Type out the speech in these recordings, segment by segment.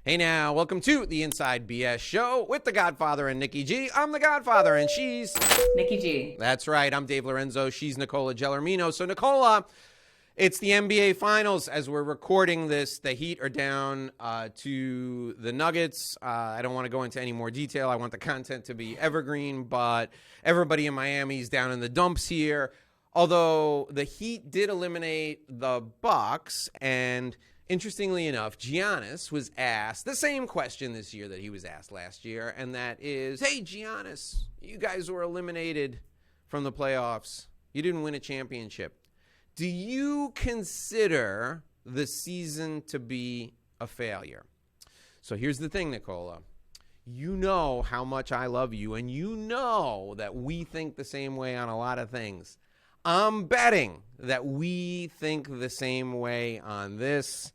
Hey now, welcome to the Inside BS Show with the Godfather and Nikki G. I'm the Godfather and she's... Nikki G. That's right, I'm Dave Lorenzo. She's Nicola Gellermino. So Nicola, it's the NBA Finals. As we're recording this, the Heat are down to the Nuggets. I don't want to go into any more detail. I want the content to be evergreen, but everybody in Miami is down in the dumps here. Although the Heat did eliminate the Bucks, and interestingly enough, Giannis was asked the same question this year that he was asked last year, and that is, hey, Giannis, you guys were eliminated from the playoffs. You didn't win a championship. Do you consider the season to be a failure? So here's the thing, Nicola. You know how much I love you, and you know that we think the same way on a lot of things. I'm betting that we think the same way on this.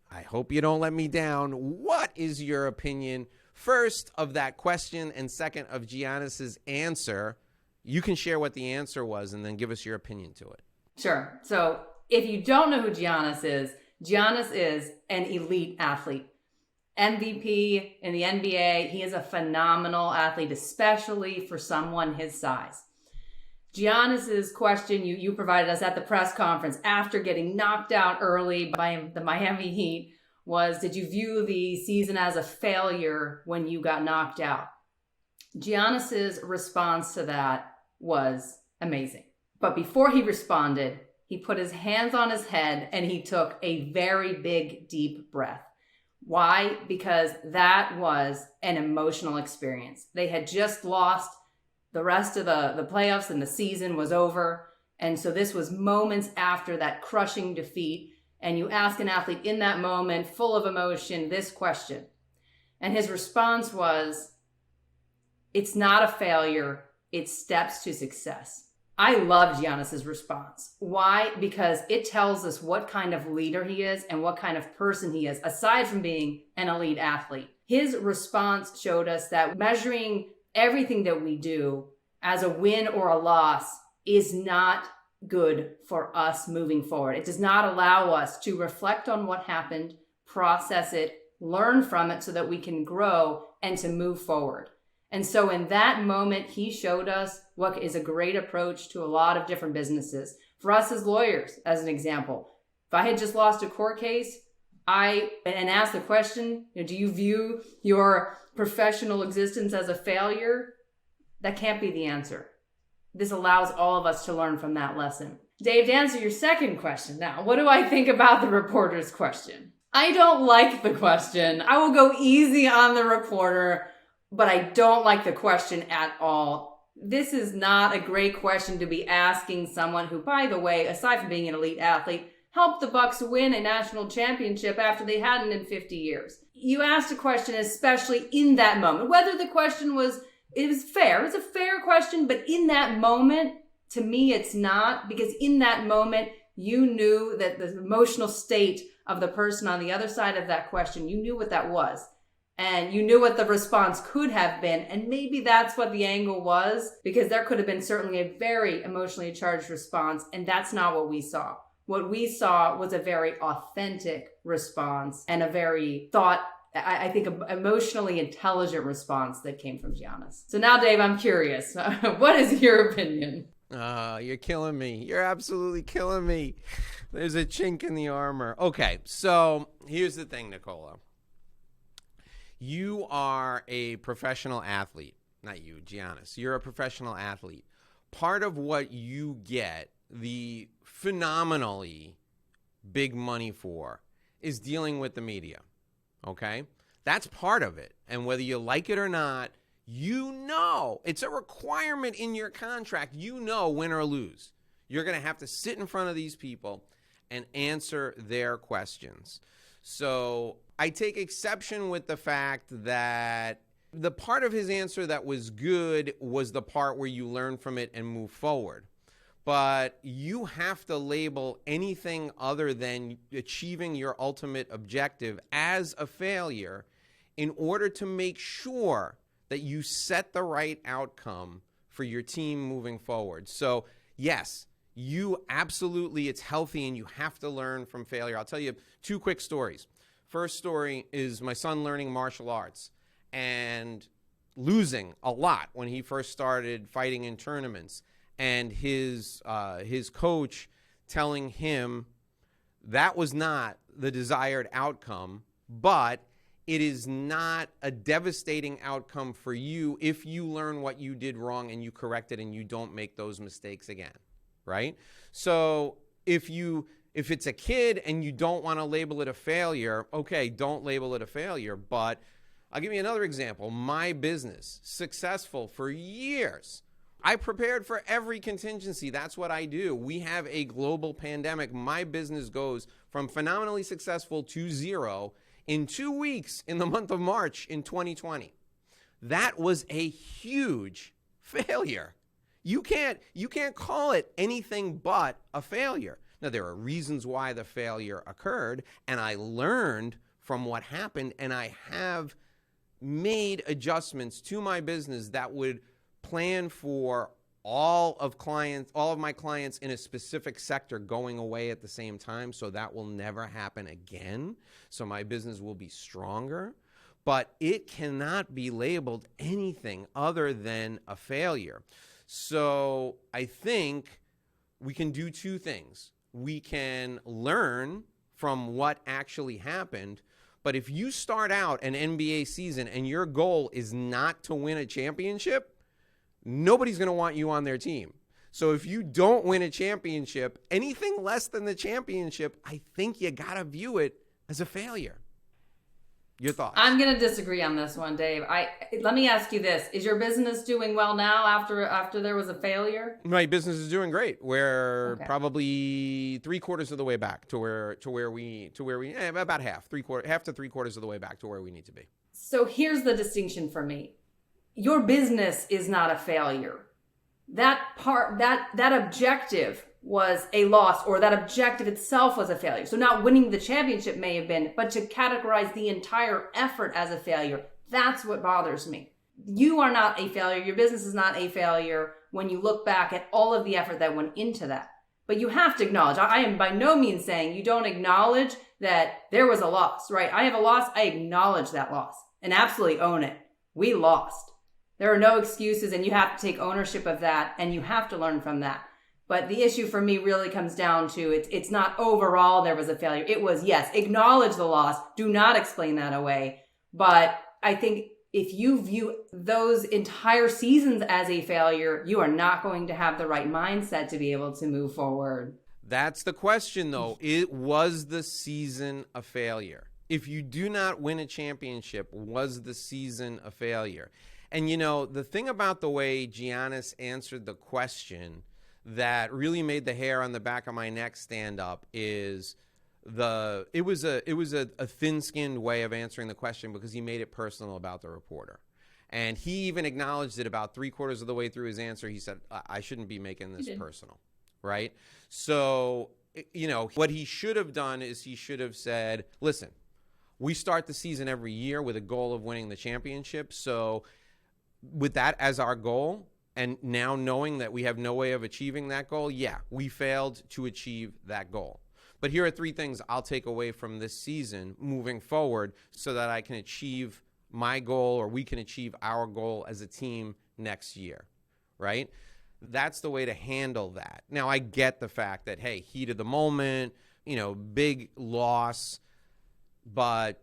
I hope you don't let me down. What is your opinion, first, of that question, and second, of Giannis's answer? You can share what the answer was and then give us your opinion to it. Sure. So if you don't know who Giannis is an elite athlete. MVP in the NBA. He is a phenomenal athlete, especially for someone his size. Giannis's question you provided us at the press conference after getting knocked out early by the Miami Heat was, did you view the season as a failure when you got knocked out? Giannis's response to that was amazing. But before he responded, he put his hands on his head and he took a very big, deep breath. Why? Because that was an emotional experience. They had just lost the rest of the playoffs and the season was over. And so this was moments after that crushing defeat. And you ask an athlete in that moment, full of emotion, this question. And his response was, it's not a failure, it's steps to success. I love Giannis's response. Why? Because it tells us what kind of leader he is and what kind of person he is, aside from being an elite athlete. His response showed us that measuring everything that we do as a win or a loss is not good for us moving forward. It does not allow us to reflect on what happened, process it, learn from it so that we can grow and to move forward. And so in that moment, he showed us what is a great approach to a lot of different businesses. For us as lawyers, as an example, if I had just lost a court case, and asked the question, do you view your professional existence as a failure? That can't be the answer. This allows all of us to learn from that lesson. Dave, to answer your second question now, what do I think about the reporter's question? I don't like the question. I will go easy on the reporter, but I don't like the question at all. This is not a great question to be asking someone who, by the way, aside from being an elite athlete, helped the Bucks win a national championship after they hadn't in 50 years. You asked a question, especially in that moment. Whether the question was fair. It's a fair question, but in that moment, to me, it's not, because in that moment, you knew that the emotional state of the person on the other side of that question, you knew what that was. And you knew what the response could have been. And maybe that's what the angle was, because there could have been certainly a very emotionally charged response. And that's not what we saw. What we saw was a very authentic response and a very I think, emotionally intelligent response that came from Giannis. So now, Dave, I'm curious. What is your opinion? You're killing me. You're absolutely killing me. There's a chink in the armor. Okay, so here's the thing, Nicola. You are a professional athlete. Not you, Giannis. You're a professional athlete. Part of what you get the phenomenally big money for is dealing with the media. Okay? That's part of it. And whether you like it or not, you know, it's a requirement in your contract. You know, win or lose, you're going to have to sit in front of these people and answer their questions. So I take exception with the fact that the part of his answer that was good was the part where you learn from it and move forward. But you have to label anything other than achieving your ultimate objective as a failure in order to make sure that you set the right outcome for your team moving forward. So, yes, you absolutely, it's healthy and you have to learn from failure. I'll tell you two quick stories. First story is my son learning martial arts and losing a lot when he first started fighting in tournaments, and his coach telling him that was not the desired outcome, but it is not a devastating outcome for you if you learn what you did wrong and you correct it and you don't make those mistakes again, right? So if it's a kid and you don't want to label it a failure, okay, don't label it a failure. But I'll give you another example. My business, successful for years. I prepared for every contingency. That's what I do. We have a global pandemic. My business goes from phenomenally successful to zero in 2 weeks in the month of March in 2020. That was a huge failure. You can't call it anything but a failure. Now, there are reasons why the failure occurred, and I learned from what happened, and I have made adjustments to my business that would plan for all of my clients in a specific sector going away at the same time, so that will never happen again. So my business will be stronger, but it cannot be labeled anything other than a failure. So I think we can do two things. We can learn from what actually happened, but if you start out an NBA season and your goal is not to win a championship, nobody's going to want you on their team. So if you don't win a championship, anything less than the championship, I think you got to view it as a failure. Your thoughts? I'm going to disagree on this one, Dave. Let me ask you this. Is your business doing well now after there was a failure? My business is doing great. We're probably 3/4 of the way back to where we about half to 3/4 of the way back to where we need to be. So here's the distinction for me. Your business is not a failure. That objective was a loss, or that objective itself was a failure. So not winning the championship may have been, but to categorize the entire effort as a failure, that's what bothers me. You are not a failure. Your business is not a failure when you look back at all of the effort that went into that. But you have to acknowledge, I am by no means saying you don't acknowledge that there was a loss, right? I have a loss. I acknowledge that loss and absolutely own it. We lost. There are no excuses, and you have to take ownership of that, and you have to learn from that. But the issue for me really comes down to it's not overall there was a failure. It was, yes, acknowledge the loss. Do not explain that away. But I think if you view those entire seasons as a failure, you are not going to have the right mindset to be able to move forward. That's the question, though. It was the season a failure. If you do not win a championship, was the season a failure? And, you know, the thing about the way Giannis answered the question that really made the hair on the back of my neck stand up is it was a thin-skinned way of answering the question, because he made it personal about the reporter. And he even acknowledged it about 3/4 of the way through his answer. He said, I shouldn't be making this personal, right? So, you know, what he should have done is he should have said, listen, we start the season every year with a goal of winning the championship. So with that as our goal, and now knowing that we have no way of achieving that goal, yeah, we failed to achieve that goal. But here are 3 things I'll take away from this season moving forward so that I can achieve my goal, or we can achieve our goal as a team next year, right? That's the way to handle that. Now, I get the fact that, hey, heat of the moment, you know, big loss, but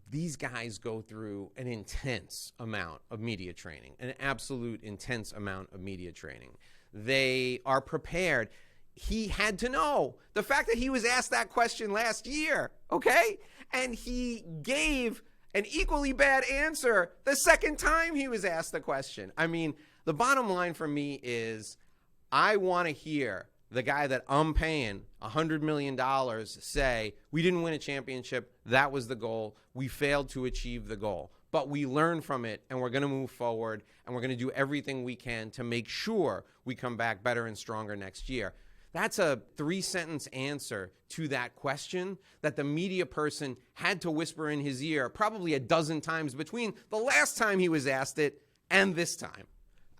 these guys go through an intense amount of media training, an absolute intense amount of media training. They are prepared. He had to know the fact that he was asked that question last year, okay? And he gave an equally bad answer the second time he was asked the question. I mean, the bottom line for me is I want to hear the guy that I'm paying $100 million say, we didn't win a championship. That was the goal. We failed to achieve the goal. But we learned from it, and we're going to move forward, and we're going to do everything we can to make sure we come back better and stronger next year. That's a 3-sentence answer to that question that the media person had to whisper in his ear probably a dozen times between the last time he was asked it and this time.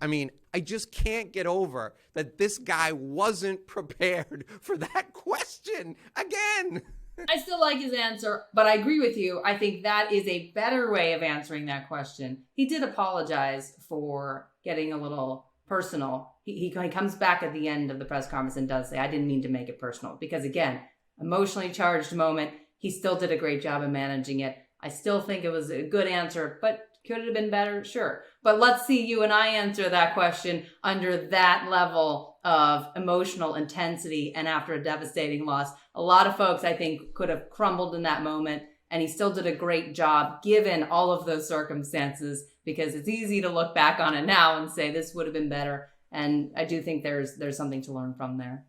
I mean, I just can't get over that this guy wasn't prepared for that question again. I still like his answer, but I agree with you. I think that is a better way of answering that question. He did apologize for getting a little personal. He comes back at the end of the press conference and does say, I didn't mean to make it personal. Because again, emotionally charged moment. He still did a great job of managing it. I still think it was a good answer, but could it have been better? Sure. But let's see you and I answer that question under that level of emotional intensity and after a devastating loss. A lot of folks, I think, could have crumbled in that moment, and he still did a great job given all of those circumstances, because it's easy to look back on it now and say this would have been better. And I do think there's something to learn from there.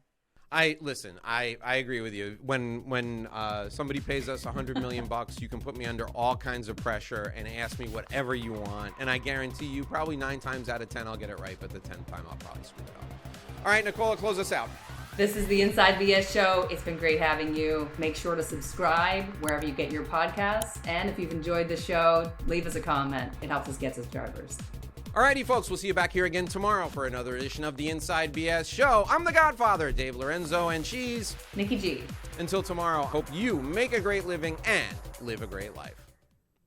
I agree with you. When somebody pays us $100 million, you can put me under all kinds of pressure and ask me whatever you want, and I guarantee you, probably 9 times out of 10 I'll get it right, but the 10th time I'll probably screw it up. All right, Nicola, close us out. This is the Inside BS Show. It's been great having you. Make sure to subscribe wherever you get your podcasts, and if you've enjoyed the show, leave us a comment. It helps us get subscribers. Alrighty, folks, we'll see you back here again tomorrow for another edition of the Inside BS Show. I'm the Godfather, Dave Lorenzo, and she's Nikki G. Until tomorrow, hope you make a great living and live a great life.